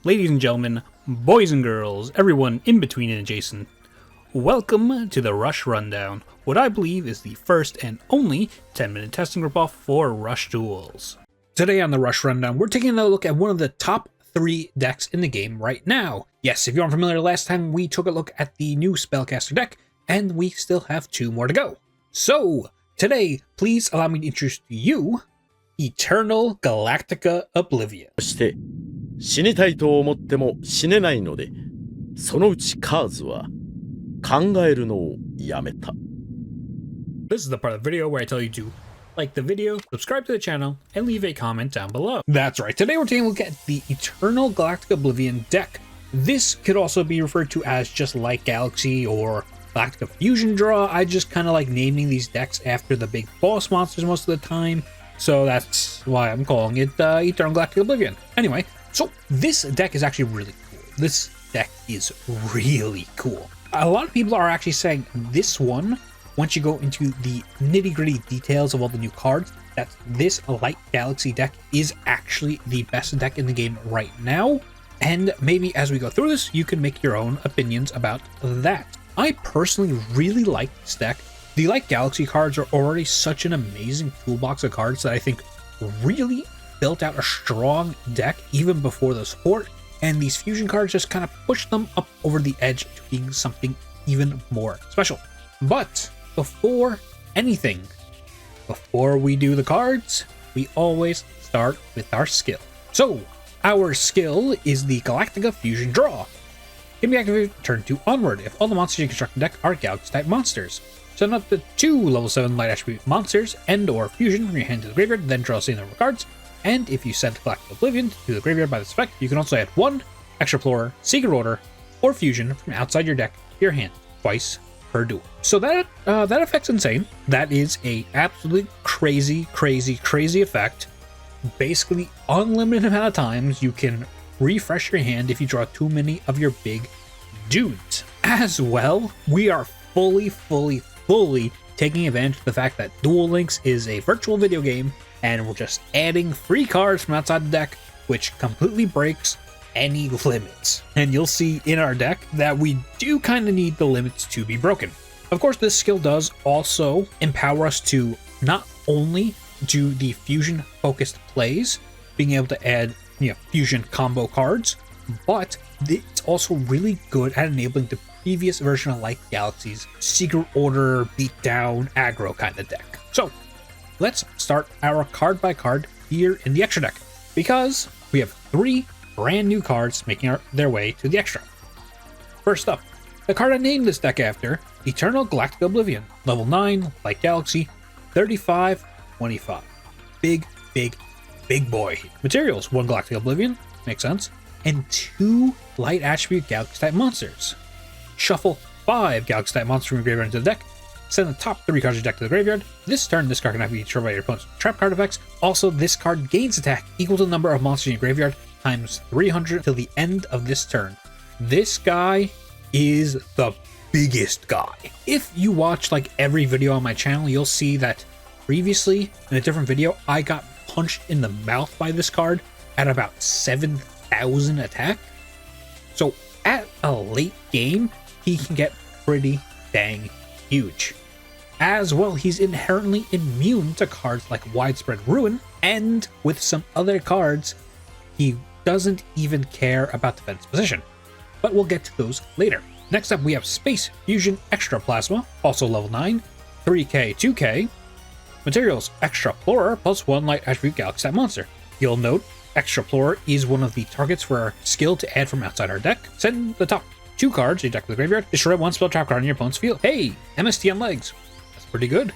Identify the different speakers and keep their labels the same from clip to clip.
Speaker 1: ladies and gentlemen, boys and girls, everyone in between and adjacent, welcome to the Rush Rundown, what I believe is the first and only 10-minute testing ripoff for Rush Duels. Today on the Rush Rundown, we're taking a look at one of the top 3 decks in the game right now. Yes, if you aren't familiar, last time we took a look at the new Spellcaster deck, and we still have 2 more to go. So, today, please allow me to introduce to you Eternal Galactica Oblivion.
Speaker 2: 死にたいと思っても死ねないので、そのうちカーズは考えるのをやめた。
Speaker 1: This is the part of the video where I tell you to like the video, subscribe to the channel, and leave a comment down below. That's right, today we're taking a look at the Eternal Galactica Oblivion deck. This could also be referred to as just Light Galaxy or Galactica Fusion Draw. I just kind of like naming these decks after the big boss monsters most of the time, so that's why I'm calling it Eternal Galactica Oblivion. Anyway, so this deck is actually really cool. This deck is really cool. A lot of people are actually saying this one, once you go into the nitty-gritty details of all the new cards, that this Light Galaxy deck is actually the best deck in the game right now. And maybe as we go through this, you can make your own opinions about that. I personally really like this deck. The Light Galaxy cards are already such an amazing toolbox of cards that I think really built out a strong deck even before the support, and these fusion cards just kind of push them up over the edge to being something even more special. But before anything, before we do the cards, we always start with our skill. So our skill is the Galactica Fusion Draw. Can be activated turn 2 onward if all the monsters you construct in the deck are Galaxy type monsters. Send up to 2 level 7 light attribute monsters and or fusion from your hand to the graveyard, then draw the same number of cards. And if you send Galactic Oblivion to the graveyard by this effect, you can also add 1 Explorer, Secret Order, or Fusion from outside your deck to your hand, twice per duel. So that effect's insane. That is a absolutely crazy effect. Basically, unlimited amount of times you can refresh your hand if you draw too many of your big dudes. As well, we are fully taking advantage of the fact that Duel Links is a virtual video game, and we're just adding free cards from outside the deck, which completely breaks any limits. And you'll see in our deck that we do kind of need the limits to be broken. Of course, this skill does also empower us to not only do the fusion focused plays, being able to add fusion combo cards, but it's also really good at enabling the previous version of Light Galaxy's Secret Order, beatdown, aggro kind of deck. So let's start our card by card here in the extra deck, because we have 3 brand new cards making their way to the extra. First up, the card I named this deck after, Eternal Galactica Oblivion, level 9, Light Galaxy, 35-25. Big boy. Materials, 1 Galactic Oblivion, makes sense, and 2 light attribute Galaxy type monsters. Shuffle 5 Galaxy type monsters from your graveyard into the deck. Send the top 3 cards of your deck to the graveyard. This turn, this card cannot be destroyed by your opponent's trap card effects. Also, this card gains attack equal to the number of monsters in your graveyard times 300 till the end of this turn. This guy is the biggest guy. If you watch like every video on my channel, you'll see that previously in a different video, I got punched in the mouth by this card at about 7,000 attack. So at a late game, he can get pretty dang huge. As well, he's inherently immune to cards like Widespread Ruin, and with some other cards, he doesn't even care about defense position. But we'll get to those later. Next up, we have Space Fusion Extra Plasma, also level 9, 3k, 2k. Materials, Explorer, plus 1 light attribute Galaxy type monster. You'll note, Explorer is one of the targets for our skill to add from outside our deck. Send the top 2 cards to your deck to the graveyard. Destroy 1 spell trap card in your opponent's field. Hey, MST on legs. That's pretty good.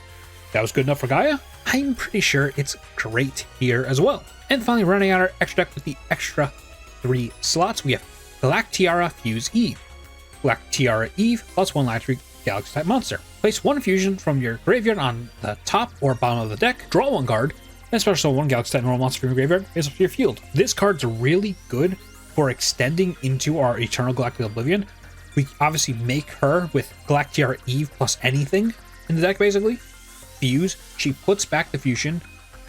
Speaker 1: That was good enough for Gaia. I'm pretty sure it's great here as well. And finally, running out our extra deck with the extra 3 slots, we have Galactiara Fuse Eve. Galactiara Eve, plus 1 light attribute Galaxy type monster. Place 1 fusion from your graveyard on the top or bottom of the deck, draw 1 card, and special 1 Galaxy type normal monster from your graveyard face up to your field. This card's really good for extending into our Eternal Galactic Oblivion. We obviously make her with Galactiara Eve plus anything in the deck basically. Fuse, she puts back the fusion,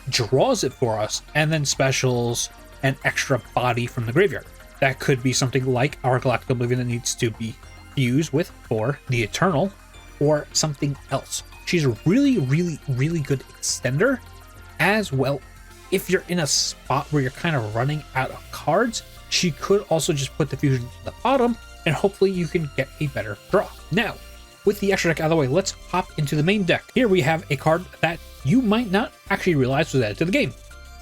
Speaker 1: draws it for us, and then specials an extra body from the graveyard. That could be something like our Galactica Oblivion that needs to be fused with for the Eternal, or something else. She's a really, really, really good extender as well. If you're in a spot where you're kind of running out of cards, she could also just put the fusion to the bottom, and hopefully you can get a better draw. Now, with the extra deck out of the way, let's hop into the main deck. Here we have a card that you might not actually realize was added to the game.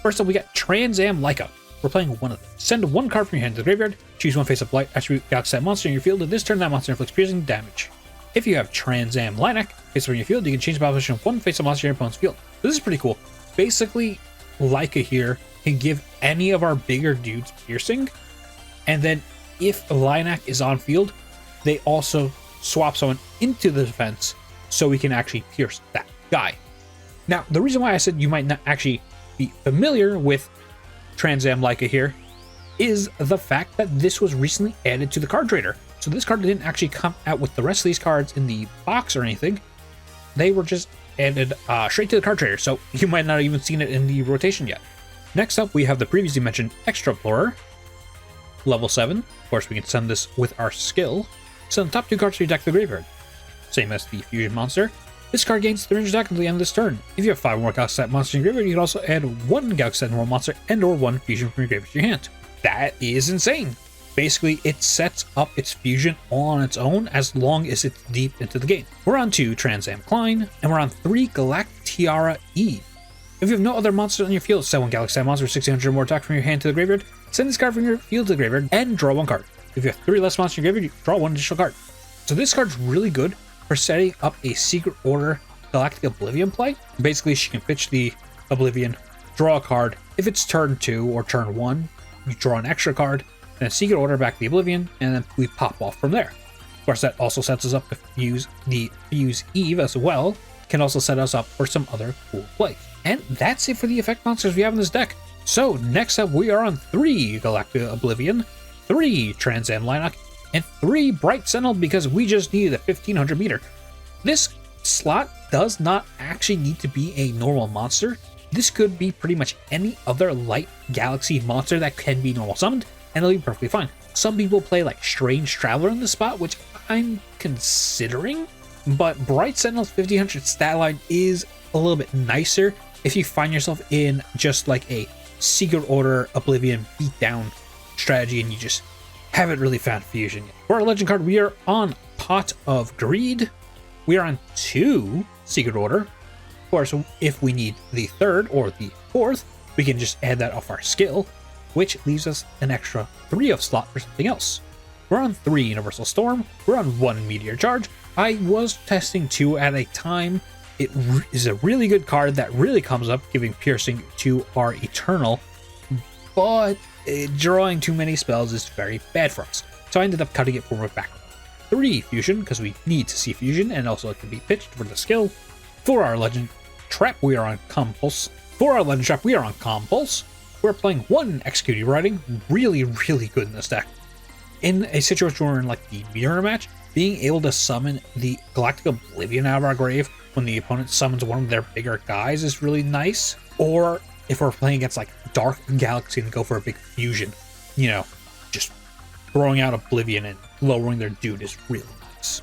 Speaker 1: First up, we got Trans Am Laika. We're playing one of them. Send one card from your hand to the graveyard, choose one face-up light attribute Galactica that monster in your field, and this turn that monster inflicts piercing damage. If you have Trans Am Linak face-up in your field, you can change the position of one face-up monster in your opponent's field. So this is pretty cool. Basically, Laika here can give any of our bigger dudes piercing, and then if Linak is on field, they also swap someone into the defense so we can actually pierce that guy. Now, the reason why I said you might not actually be familiar with Trans Am Laika here is the fact that this was recently added to the card trader. So this card didn't actually come out with the rest of these cards in the box or anything. They were just added straight to the card trader, so you might not have even seen it in the rotation yet. Next up, we have the previously mentioned Extra Explorer, level 7. Of course, we can send this with our skill. Send the top 2 cards to your deck to the graveyard. Same as the Fusion Monster. This card gains 3 range attack until the end of this turn. If you have 5 more Galactica monsters in your graveyard, you can also add 1 Galactica normal monster and or 1 Fusion from your graveyard to your hand. That is insane. Basically, it sets up its fusion all on its own as long as it's deep into the game. We're on 2 Trans Am Klein, and we're on 3 Galactiara Eve. If you have no other monsters on your field, send 1 Galactica monster with 1600 more attack from your hand to the graveyard, send this card from your field to the graveyard, and draw 1 card. If you have 3 less monsters in your graveyard, you draw 1 additional card. So this card's really good for setting up a Secret Order Galactic Oblivion play. Basically, she can pitch the Oblivion, draw a card. If it's turn 2 or turn 1, you draw an extra card, and a Secret Order back the Oblivion, and then we pop off from there. Of course, that also sets us up to fuse the Fuse Eve as well. Can also set us up for some other cool plays. And that's it for the effect monsters we have in this deck. So next up, we are on 3 Galactica Oblivion, 3 Trans Am Linak, and 3 Bright Sentinel because we just needed a 1500 meter. This slot does not actually need to be a normal monster. This could be pretty much any other light galaxy monster that can be normal summoned, and it'll be perfectly fine. Some people play like Strange Traveler in this spot, which I'm considering, but Bright Sentinel's 1500 stat line is a little bit nicer if you find yourself in just like a Secret Order Oblivion beatdown strategy and you just haven't really found fusion yet. For our legend card, we are on Pot of Greed. We are on 2 Secret Order. Of course, if we need the 3rd or the 4th, we can just add that off our skill, which leaves us an extra 3 of slot for something else. We're on 3 Universal Storm. We're on 1 Meteor Charge. I was testing 2 at a time. It is a really good card that really comes up, giving piercing to our Eternal, but drawing too many spells is very bad for us. So I ended up cutting it for my back. 3 Fusion, because we need to see Fusion, and also it can be pitched for the skill. For our Legend Trap, we are on Compulse. For our Legend Trap, we are on Compulse. We're playing 1 Executing Writing, really, really good in this deck. In a situation where we're in like the mirror match, being able to summon the Galactic Oblivion out of our grave when the opponent summons one of their bigger guys is really nice. Or if we're playing against like Dark Galaxy and go for a big fusion, you know, just throwing out Oblivion and lowering their dude is really nice.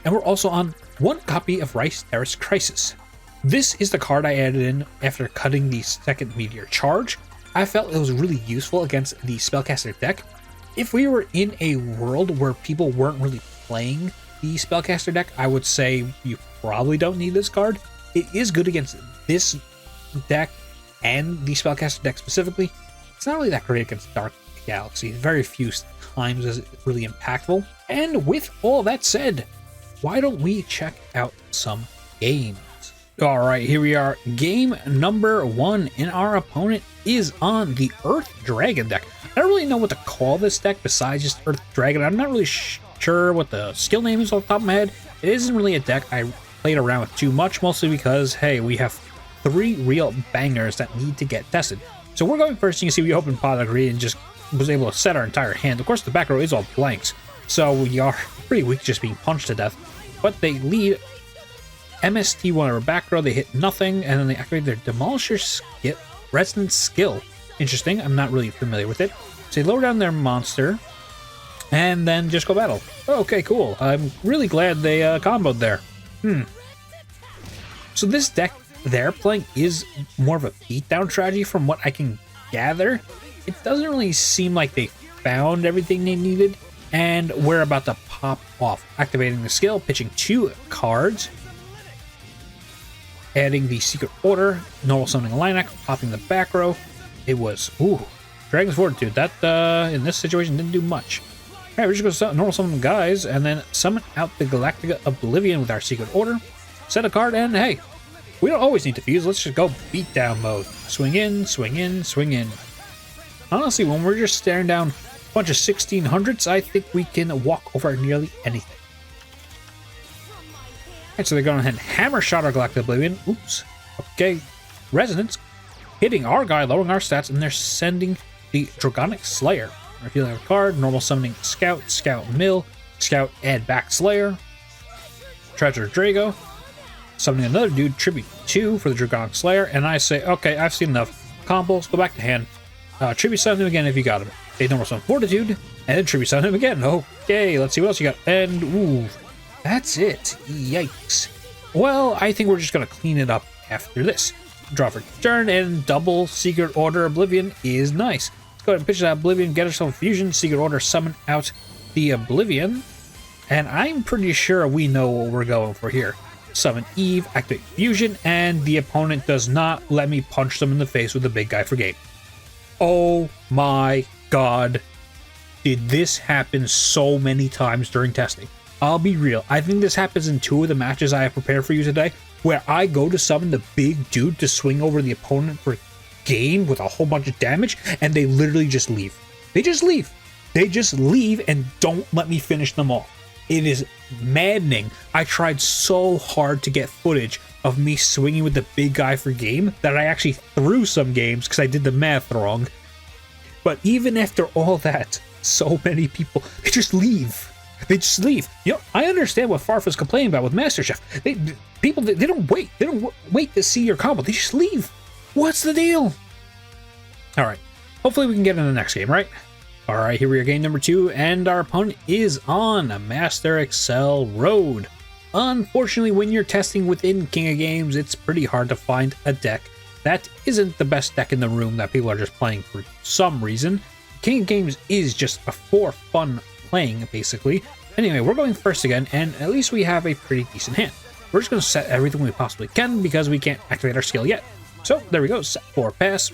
Speaker 1: And we're also on 1 copy of Rice Terrace Crisis. This is the card I added in after cutting the 2nd Meteor Charge. I felt it was really useful against the Spellcaster deck. If we were in a world where people weren't really playing the Spellcaster deck, I would say you probably don't need this card. It is good against this deck and the Spellcaster deck specifically. It's not really that great against Dark Galaxy. Very few times is it really impactful. And with all that said, why don't we check out some games? All right, here we are. Game number 1, and our opponent is on the Earth Dragon deck. I don't really know what to call this deck besides just Earth Dragon. I'm not really sure what the skill name is off the top of my head. It isn't really a deck I played around with too much, mostly because, hey, we have 3 real bangers that need to get tested. So we're going first. You can see we opened Pot of Greed and just was able to set our entire hand. Of course, the back row is all blanks, so we are pretty weak just being punched to death. But they lead MST1 over back row, they hit nothing, and then they activate their Demolisher Resonance skill. Interesting, I'm not really familiar with it. Say lower down their monster, and then just go battle. Okay, cool. I'm really glad they comboed there. So this deck they're playing is more of a beatdown strategy from what I can gather. It doesn't really seem like they found everything they needed, and we're about to pop off. Activating the skill, pitching 2 cards, adding the Secret Order, normal summoning a Lilac, popping the back row. It was, Dragon's Fortitude. That, in this situation, didn't do much. Alright, we're just going to normal summon the guys, and then summon out the Galactica Oblivion with our Secret Order. Set a card, and hey, we don't always need to fuse. Let's just go beatdown mode. Swing in, swing in, swing in. Honestly, when we're just staring down a bunch of 1600s, I think we can walk over nearly anything. Alright, so they're going ahead and hammer shot our Galactic Oblivion. Oops. Okay. Resonance. Hitting our guy, lowering our stats, and they're sending the Dragonic Slayer. Revealing a card, normal summoning Scout, Scout Mill, Scout add back Slayer. Treasure Drago. Summoning another dude, Tribute 2 for the Dragonic Slayer, and I say, okay, I've seen enough. Combos, go back to hand. Tribute summon him again if you got him. They normal summon Fortitude, and then tribute summon him again. Okay, let's see what else you got. And, ooh, that's it. Yikes. Well, I think we're just going to clean it up after this. Draw for turn, and double Secret Order Oblivion is nice. Let's go ahead and pitch that Oblivion, get ourselves a fusion, Secret Order, summon out the Oblivion, and I'm pretty sure we know what we're going for here. Summon Eve, activate fusion, and the opponent does not let me punch them in the face with the big guy for game. Oh my god. Did this happen so many times during testing? I'll be real, I think this happens in 2 of the matches I have prepared for you today, where I go to summon the big dude to swing over the opponent for game with a whole bunch of damage, and they literally just leave. They just leave. They just leave and don't let me finish them off. It is maddening. I tried so hard to get footage of me swinging with the big guy for game that I actually threw some games because I did the math wrong. But even after all that, so many people, they just leave. They just leave. You know, I understand what Farfa's complaining about with MasterChef. They don't wait. They don't wait to see your combo. They just leave. What's the deal? All right. Hopefully we can get in the next game, right? All right, here we are, game number 2, and our opponent is on a Master Excel Road. Unfortunately, when you're testing within King of Games, it's pretty hard to find a deck that isn't the best deck in the room that people are just playing for some reason. King of Games is just for fun playing, basically. Anyway, we're going first again, and at least we have a pretty decent hand. We're just going to set everything we possibly can because we can't activate our skill yet. So, there we go, set 4 pass.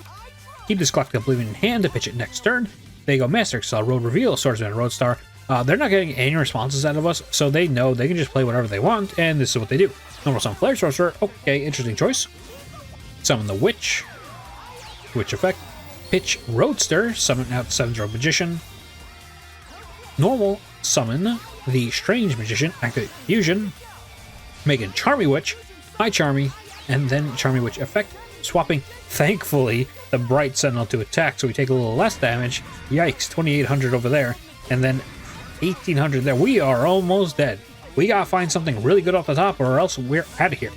Speaker 1: Keep this Galactic Oblivion in hand to pitch it next turn. They go Master Excel, Road Reveal, Swordsman, Roadstar. They're not getting any responses out of us, so they know they can just play whatever they want, and this is what they do. Normal summon Flare Sorcerer. Okay, interesting choice. Summon the Witch. Witch effect. Pitch Roadster. Summon out 7-drop Magician. Normal summon the Strange Magician. Activate Fusion. Making Charmy Witch. Hi Charmy. And then Charmy Witch effect. Swapping, thankfully, the Bright Sentinel to attack, so we take a little less damage. Yikes, 2,800 over there, and then 1,800 there. We are almost dead. We gotta find something really good off the top, or else we're out of here.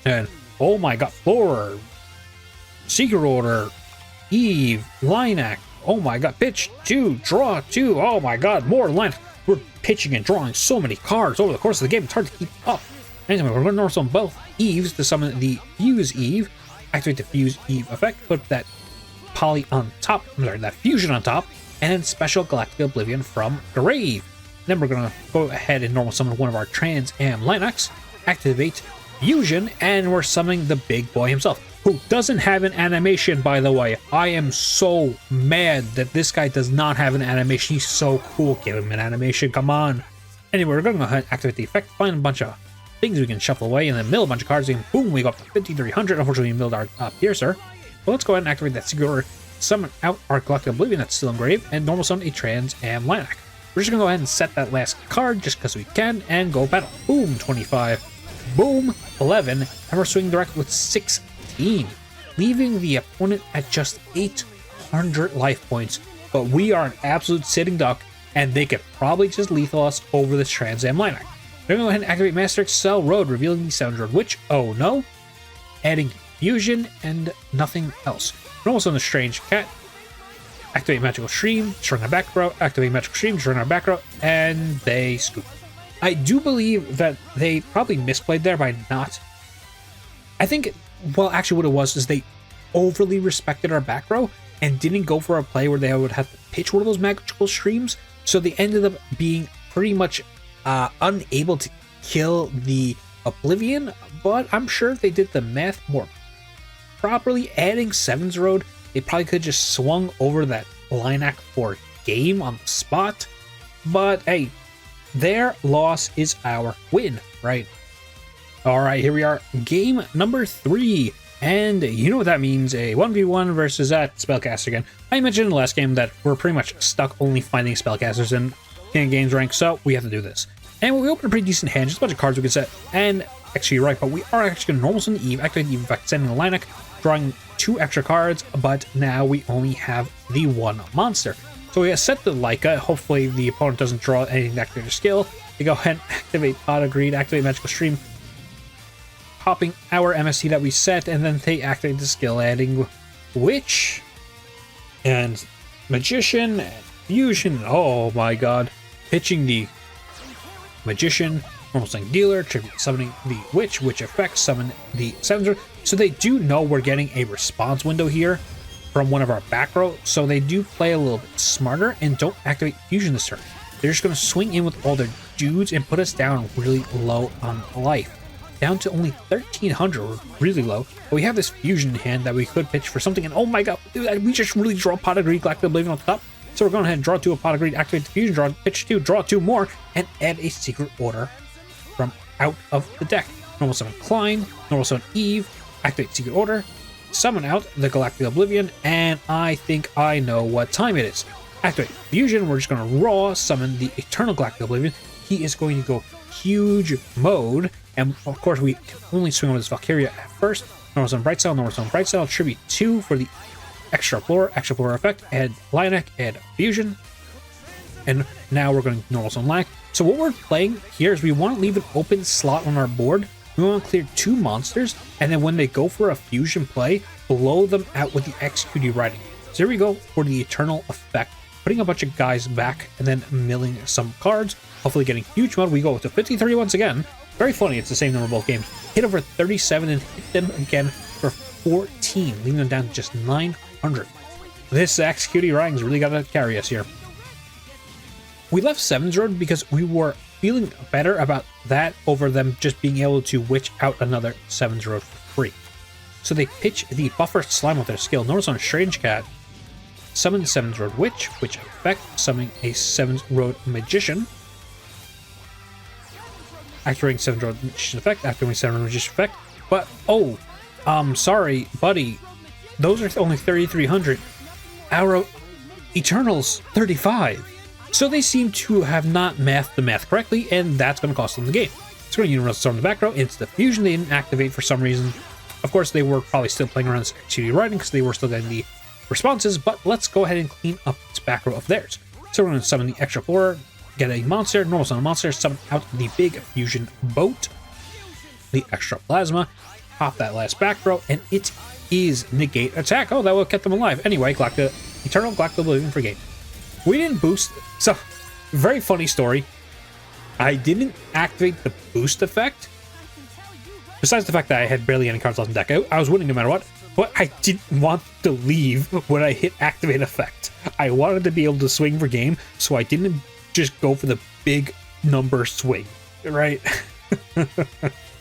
Speaker 1: And, oh my god, Flora, Secret Order, Eve, Lilac, oh my god, pitch 2, draw 2, oh my god, more Lilac. We're pitching and drawing so many cards over the course of the game, it's hard to keep up. Anyway, we're going to summon both Eves to summon the Fuse Eve. Activate the Fuse Eve effect. Put that poly on top. I'm sorry, that fusion on top. And then special Galactic Oblivion from Grave. Then we're going to go ahead and normal summon one of our Trans Am Lilacs. Activate Fusion. And we're summoning the big boy himself, who doesn't have an animation, by the way. I am so mad that this guy does not have an animation. He's so cool. Give him an animation. Come on. Anyway, we're going to go ahead and activate the effect. Find a bunch of things we can shuffle away, and then mill a bunch of cards, and boom, we go up to 5,300. Unfortunately, we milled our Piercer. But let's go ahead and activate that Secret Order, summon out our Galactic Oblivion that's still engraved, and normal summon a Trans Am Lilac. We're just going to go ahead and set that last card just because we can, and go battle. Boom, 25. Boom, 11. And we're swinging direct with 16, leaving the opponent at just 800 life points. But we are an absolute sitting duck, and they could probably just lethal us over this Trans Am Lilac. We're going to go ahead and activate Master Excel Road, revealing the 7-drop Witch. Oh no. Adding Fusion and nothing else. We're almost on the Strange Cat. activate Magical Stream, destroying our back row, activate Magical Stream, destroying our back row, and they scoop. I do believe that they probably misplayed there by not... I think, well, actually what it was is they overly respected our back row and didn't go for a play where they would have to pitch one of those Magical Streams, so they ended up being pretty much unable to kill the Oblivion, but I'm sure if they did the math more properly, adding 7's Road, they probably could have just swung over that Lilac for game on the spot. But hey, their loss is our win, right? All right, here we are, game number 3. And you know what that means, a 1v1 versus that Spellcaster again. I mentioned in the last game that we're pretty much stuck only finding Spellcasters in King of Games rank, so we have to do this. And we opened a pretty decent hand, just a bunch of cards we can set, and actually you're right, but we are actually going to Normal Summon Eve, activate the Eve effect, sending the Lilac, drawing 2 extra cards, but now we only have the 1 monster. So we set the Leica, hopefully the opponent doesn't draw anything to activate their skill. They go ahead and activate Pot of Greed, activate Magical Stream, popping our MST that we set, and then they activate the skill, adding Witch, and Magician, and Fusion, oh my god, pitching the Magician, Normal Summon Dealer, tribute summoning the Witch, which effects summon the 7's. So they do know we're getting a response window here from one of our back row, so they do play a little bit smarter and don't activate Fusion this turn. They're just going to swing in with all their dudes and put us down really low on life. Down to only 1300, we're really low. But we have this Fusion in hand that we could pitch for something, and oh my god, we just really draw Pot of Greed, Galactica Oblivion on the top. So we're going ahead and draw 2 of Pot of Greed, activate the Fusion, draw, pitch 2, draw 2 more, and add a Secret Order from out of the deck. Normal Summon Klein, Normal Summon Eve, activate Secret Order, summon out the Galactica Oblivion, and I think I know what time it is. Activate Fusion, we're just going to raw summon the Eternal Galactica Oblivion. He is going to go huge mode, and of course we can only swing on this Valkyria at first. Normal Summon Bright Cell, Normal Summon Bright Cell, tribute 2 for the extra floor effect, add Lilac, add Fusion, and now we're going to Normal Summon Lilac. So what we're playing here is we want to leave an open slot on our board. We want to clear 2 monsters, and then when they go for a Fusion play, blow them out with the Executed Writing. So here we go for the Eternal effect, putting a bunch of guys back and then milling some cards, hopefully getting huge mode. We go to 53 once again. Very funny, it's the same number both games. Hit over 37 and hit them again for 14, leaving them down to just 900. This Executed Writing's really got to carry us here. We left 7's Road because we were feeling better about that over them just being able to witch out another 7's Road for free. So they pitch the Buffer Slime with their skill. Notice on Strange Cat, summon the 7's Road Witch, which effect summoning a 7's Road Magician. Activating 7's Road Magician effect, activating 7's Road Magician effect. But, oh, sorry, buddy, those are only 3,300. Our Eternal's 35. So they seem to have not mathed the math correctly, and that's going to cost them the game. It's going to Universal Storm the back row. It's the Fusion they didn't activate for some reason. Of course, they were probably still playing around this Executed Writing because they were still getting the responses, but let's go ahead and clean up this back row of theirs. So we're going to summon the extra floor, get a monster, Normal Summon monster, summon out the big Fusion boat, the extra plasma, pop that last back row, and it is negate attack. Oh, that would have kept them alive. Anyway, Eternal Galactica Oblivion for game. We didn't boost, so very funny story. I didn't activate the boost effect. Besides the fact that I had barely any cards left in the deck, I was winning no matter what, but I didn't want to leave when I hit activate effect. I wanted to be able to swing for game, so I didn't just go for the big number swing, right?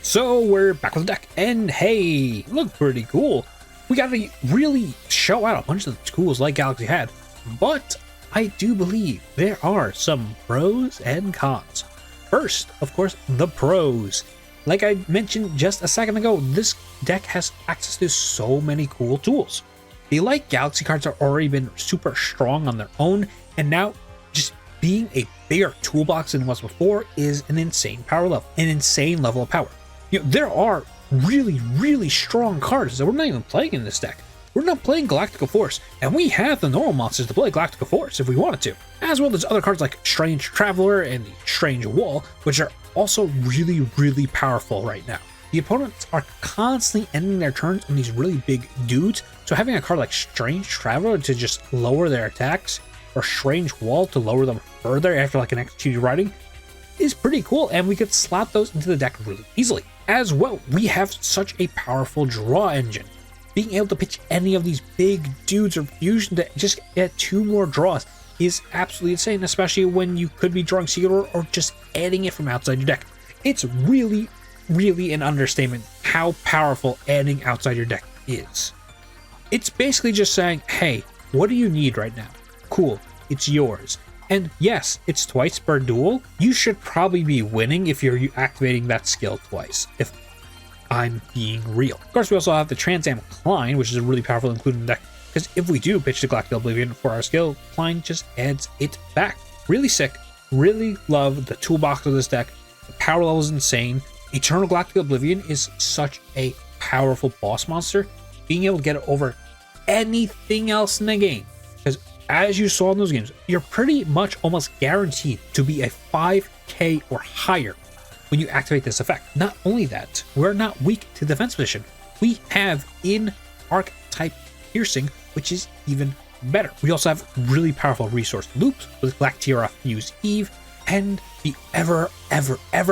Speaker 1: So we're back with the deck, and hey, look pretty cool. We got to really show out a bunch of the tools like Galaxy had, but I do believe there are some pros and cons. First, of course, the pros. Like I mentioned just a second ago, this deck has access to so many cool tools. The Light Galaxy cards have already been super strong on their own, and now just being a bigger toolbox than it was before is an insane power level, an insane level of power. You know, there are really, really strong cards that we're not even playing in this deck. We're not playing Galactica Force, and we have the normal monsters to play Galactica Force if we wanted to. As well, there's other cards like Strange Traveler and the Strange Wall, which are also really, really powerful right now. the opponents are constantly ending their turns on these really big dudes, so having a card like Strange Traveler to just lower their attacks, or Strange Wall to lower them further after like an executed riding, is pretty cool, and we could slap those into the deck really easily. As well, we have such a powerful draw engine. Being able to pitch any of these big dudes or fusion to just get 2 more draws is absolutely insane, especially when you could be drawing Secret Order or just adding it from outside your deck. It's really, really an understatement how powerful adding outside your deck is. It's basically just saying, hey, what do you need right now? Cool, it's yours. And yes, it's twice per duel. You should probably be winning if you're activating that skill twice, if I'm being real. Of course, we also have the Trans Am Klein, which is a really powerful included in the deck, because if we do pitch the Galactica Oblivion for our skill, Klein just adds it back. Really sick. Really love the toolbox of this deck. The power level is insane. Eternal Galactica Oblivion is such a powerful boss monster. Being able to get it over anything else in the game, because as you saw in those games, you're pretty much almost guaranteed to be a 5k or higher when you activate this effect. Not only that, we're not weak to defense position. We have in archetype piercing, which is even better. We also have really powerful resource loops with Galactica Fuse Eve and the ever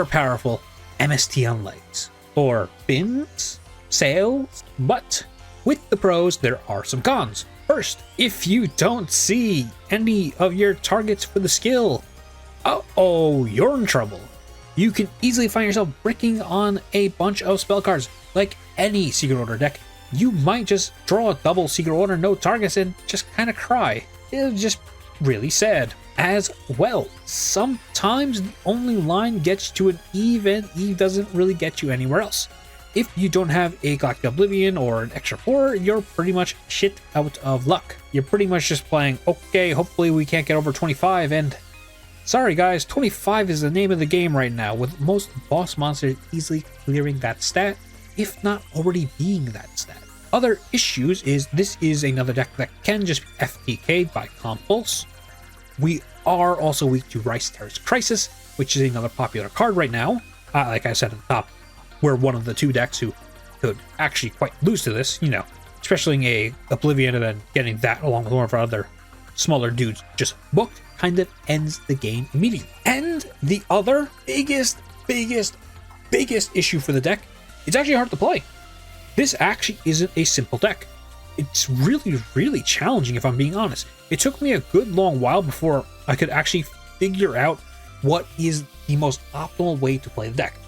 Speaker 1: powerful MST on legs, or bins, sails. But with the pros, there are some cons. First, if you don't see any of your targets for the skill, you're in trouble. You can easily find yourself bricking on a bunch of spell cards. Like any Secret Order deck, you might just draw a double Secret Order, no targets, and just kind of cry. It's just really sad. As well, sometimes the only line gets to an Eve, and Eve doesn't really get you anywhere else. If you don't have a Galactica Oblivion or an extra 4, you're pretty much shit out of luck. You're pretty much just playing, okay, hopefully we can't get over 25, and sorry guys, 25 is the name of the game right now, with most boss monsters easily clearing that stat, if not already being that stat. Other issues is this is another deck that can just be FTK'd by Compulse. We are also weak to Rice Terrace Crisis, which is another popular card right now. Like I said at the top, we're one of the 2 decks who could actually quite lose to this, you know, especially a Oblivion and then getting that along with one of our other smaller dudes just booked kind of ends the game immediately. And the other biggest issue for the deck, it's actually hard to play. This actually isn't a simple deck. It's really challenging, if I'm being honest. It took me a good long while before I could actually figure out what is the most optimal way to play the deck.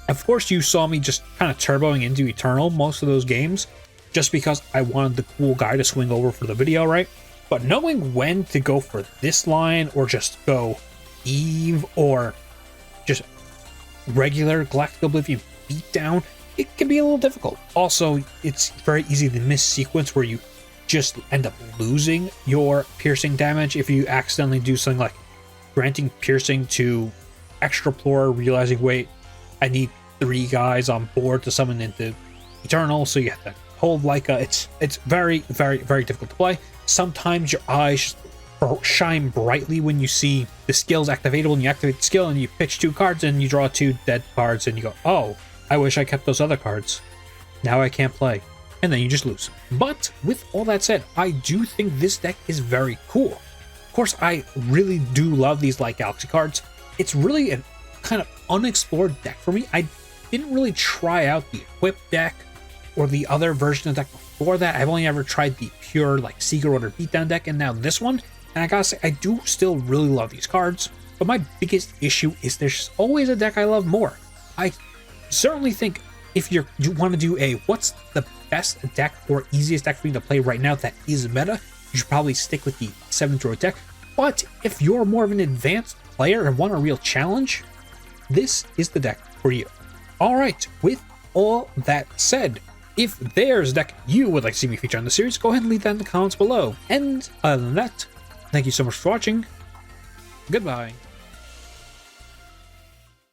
Speaker 1: Of course, you saw me just kind of turboing into Eternal most of those games, just because I wanted the cool guy to swing over for the video, right? But knowing when to go for this line, or just go Eve, or just regular Galactica Oblivion beatdown, it can be a little difficult. Also, it's very easy to miss sequence where you just end up losing your piercing damage if you accidentally do something like granting piercing to Extraplore, realizing, wait, I need 3 guys on board to summon into Eternal, so you have to hold like it's very difficult to play. Sometimes your eyes shine brightly when you see the skill's activatable, and you activate the skill and you pitch 2 cards and you draw 2 dead cards and you go, oh, I wish I kept those other cards. Now I can't play. And then you just lose. But with all that said, I do think this deck is very cool. Of course, I really do love these Light Galaxy cards. It's really a kind of unexplored deck for me. I didn't really try out the Equip deck or the other version of the deck before that. I've only ever tried the pure like Secret Order beatdown deck, and now this one. And I gotta say, I do still really love these cards. But my biggest issue is there's always a deck I love more. I certainly think if you want to do a what's the best deck or easiest deck for you to play right now that is meta, you should probably stick with the 7th deck. But if you're more of an advanced player and want a real challenge, this is the deck for you. Alright, with all that said, if there's a deck you would like to see me feature on the series, go ahead and leave that in the comments below. And other than that, thank you so much for watching. Goodbye.